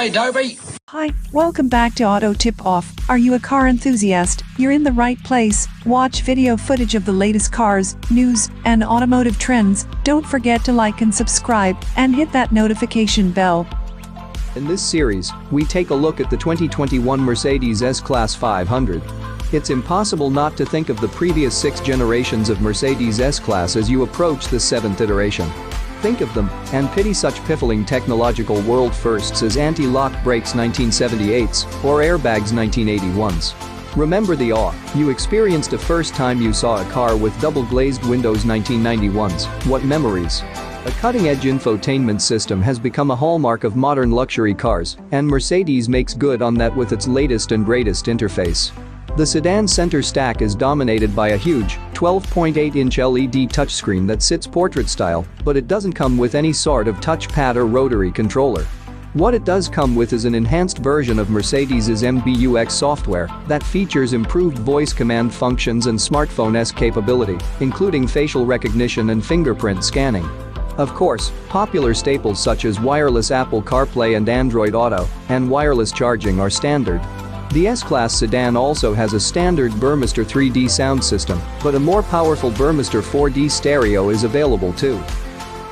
G'day, Dobie. Hi, welcome back to Auto Tip Off. Are you a car enthusiast? You're in the right place. Watch video footage of the latest cars, news, and automotive trends. Don't forget to like and subscribe, and hit that notification bell. In this series, we take a look at the 2021 Mercedes S-Class 500. It's impossible not to think of the previous 6 generations of Mercedes S-Class as you approach the 7th iteration. Think of them, and pity such piffling technological world firsts as anti-lock brakes 1978s or airbags 1981s. Remember the awe you experienced the first time you saw a car with double-glazed windows 1991s. What memories? A cutting-edge infotainment system has become a hallmark of modern luxury cars, and Mercedes makes good on that with its latest and greatest interface. The sedan center stack is dominated by a huge, 12.8-inch LED touchscreen that sits portrait-style, but it doesn't come with any sort of touchpad or rotary controller. What it does come with is an enhanced version of Mercedes' MBUX software that features improved voice command functions and smartphone-esque capability, including facial recognition and fingerprint scanning. Of course, popular staples such as wireless Apple CarPlay and Android Auto, and wireless charging are standard. The S-Class sedan also has a standard Burmester 3D sound system, but a more powerful Burmester 4D stereo is available too.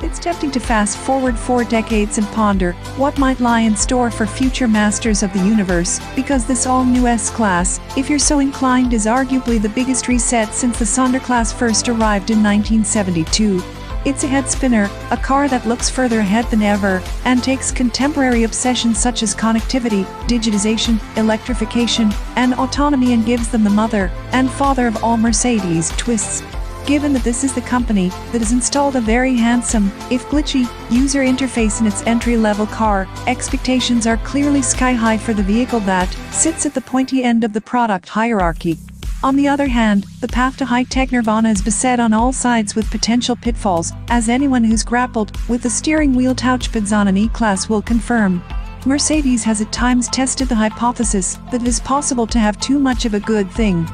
It's tempting to fast forward 4 decades and ponder what might lie in store for future masters of the universe, because this all-new S-Class, if you're so inclined, is arguably the biggest reset since the Sonderklasse first arrived in 1972. It's a head spinner, a car that looks further ahead than ever and takes contemporary obsessions such as connectivity, digitization, electrification, and autonomy and gives them the mother and father of all Mercedes twists. Given that this is the company that has installed a very handsome, if glitchy, user interface in its entry-level car, expectations are clearly sky-high for the vehicle that sits at the pointy end of the product hierarchy. On the other hand, the path to high-tech nirvana is beset on all sides with potential pitfalls, as anyone who's grappled with the steering wheel touchpads on an E-Class will confirm. Mercedes has at times tested the hypothesis that it is possible to have too much of a good thing.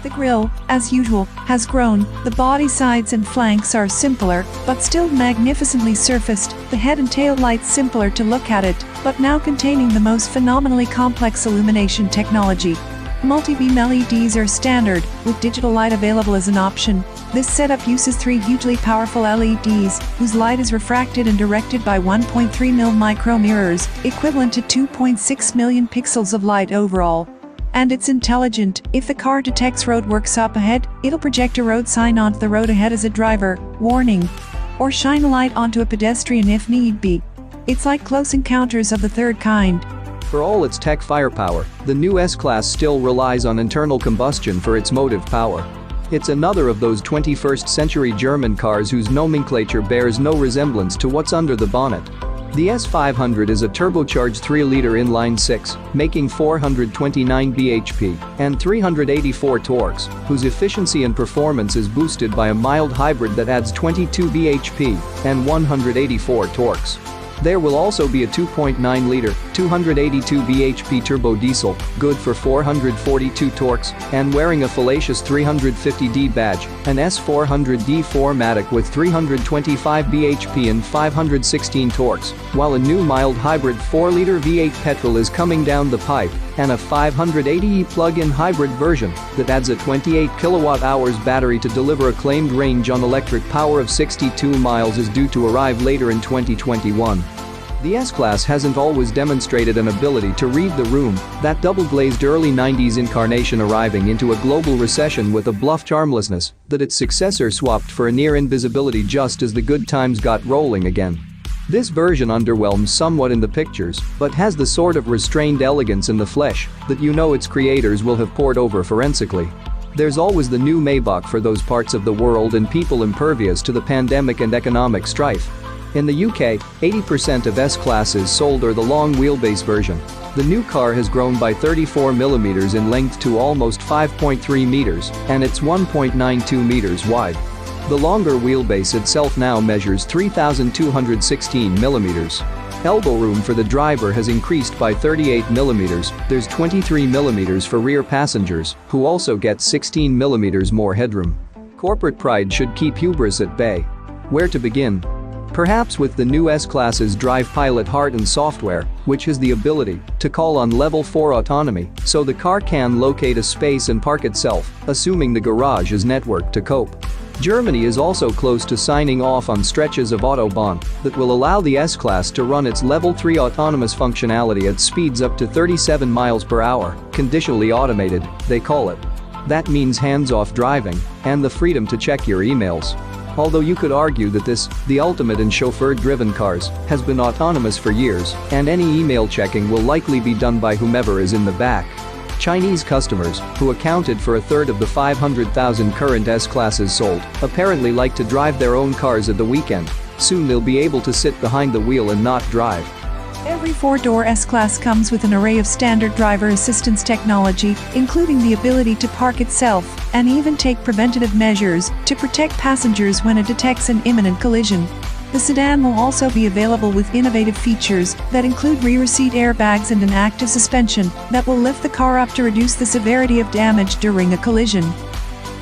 The grille, as usual, has grown, the body sides and flanks are simpler, but still magnificently surfaced, the head and tail lights simpler to look at it, but now containing the most phenomenally complex illumination technology. Multi-beam LEDs are standard, with digital light available as an option. This setup uses 3 hugely powerful LEDs, whose light is refracted and directed by 1.3mm micro mirrors, equivalent to 2.6 million pixels of light overall. And it's intelligent. If the car detects roadworks up ahead, it'll project a road sign onto the road ahead as a driver warning, or shine a light onto a pedestrian if need be. It's like Close Encounters of the Third Kind. For all its tech firepower, the new S-Class still relies on internal combustion for its motive power. It's another of those 21st century German cars whose nomenclature bears no resemblance to what's under the bonnet. The S500 is a turbocharged 3-liter inline-six, making 429 bhp and 384 torques, whose efficiency and performance is boosted by a mild hybrid that adds 22 bhp and 184 torques. There will also be a 2.9-liter, 282 bhp turbo diesel, good for 442 torques, and wearing a fallacious 350D badge, an S400D 4MATIC with 325 bhp and 516 torques, while a new mild hybrid 4-liter V8 petrol is coming down the pipe, and a 580e plug-in hybrid version that adds a 28 kWh battery to deliver a claimed range on electric power of 62 miles is due to arrive later in 2021. The S-Class hasn't always demonstrated an ability to read the room, that double-glazed early 90s incarnation arriving into a global recession with a bluff charmlessness that its successor swapped for a near invisibility just as the good times got rolling again. This version underwhelms somewhat in the pictures, but has the sort of restrained elegance in the flesh that you know its creators will have pored over forensically. There's always the new Maybach for those parts of the world and people impervious to the pandemic and economic strife. In the UK, 80% of S-Classes sold are the long wheelbase version. The new car has grown by 34mm in length to almost 5.3 meters, and it's 1.92 meters wide. The longer wheelbase itself now measures 3,216mm. Elbow room for the driver has increased by 38mm, there's 23mm for rear passengers, who also get 16mm more headroom. Corporate pride should keep hubris at bay. Where to begin? Perhaps with the new S-Class's Drive Pilot Heart and software, which has the ability to call on level 4 autonomy, so the car can locate a space and park itself, assuming the garage is networked to cope. Germany is also close to signing off on stretches of Autobahn that will allow the S-Class to run its level 3 autonomous functionality at speeds up to 37 miles per hour, conditionally automated, they call it. That means hands-off driving and the freedom to check your emails. Although you could argue that this, the ultimate in chauffeur-driven cars, has been autonomous for years, and any email checking will likely be done by whomever is in the back. Chinese customers, who accounted for a third of the 500,000 current S-Classes sold, apparently like to drive their own cars at the weekend. Soon they'll be able to sit behind the wheel and not drive. Every 4-door S-Class comes with an array of standard driver assistance technology, including the ability to park itself and even take preventative measures to protect passengers when it detects an imminent collision. The sedan will also be available with innovative features that include rear seat airbags and an active suspension that will lift the car up to reduce the severity of damage during a collision.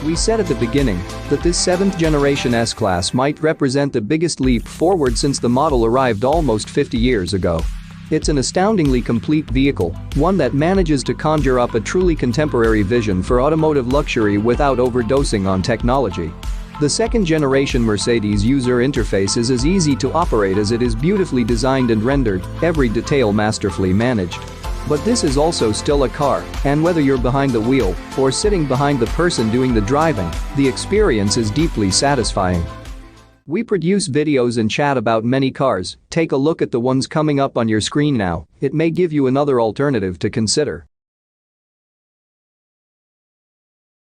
We said at the beginning that this 7th generation S-Class might represent the biggest leap forward since the model arrived almost 50 years ago. It's an astoundingly complete vehicle, one that manages to conjure up a truly contemporary vision for automotive luxury without overdosing on technology. The 2nd generation Mercedes user interface is as easy to operate as it is beautifully designed and rendered, every detail masterfully managed. But this is also still a car, and whether you're behind the wheel or sitting behind the person doing the driving, the experience is deeply satisfying. We produce videos and chat about many cars. Take a look at the ones coming up on your screen now. It may give you another alternative to consider.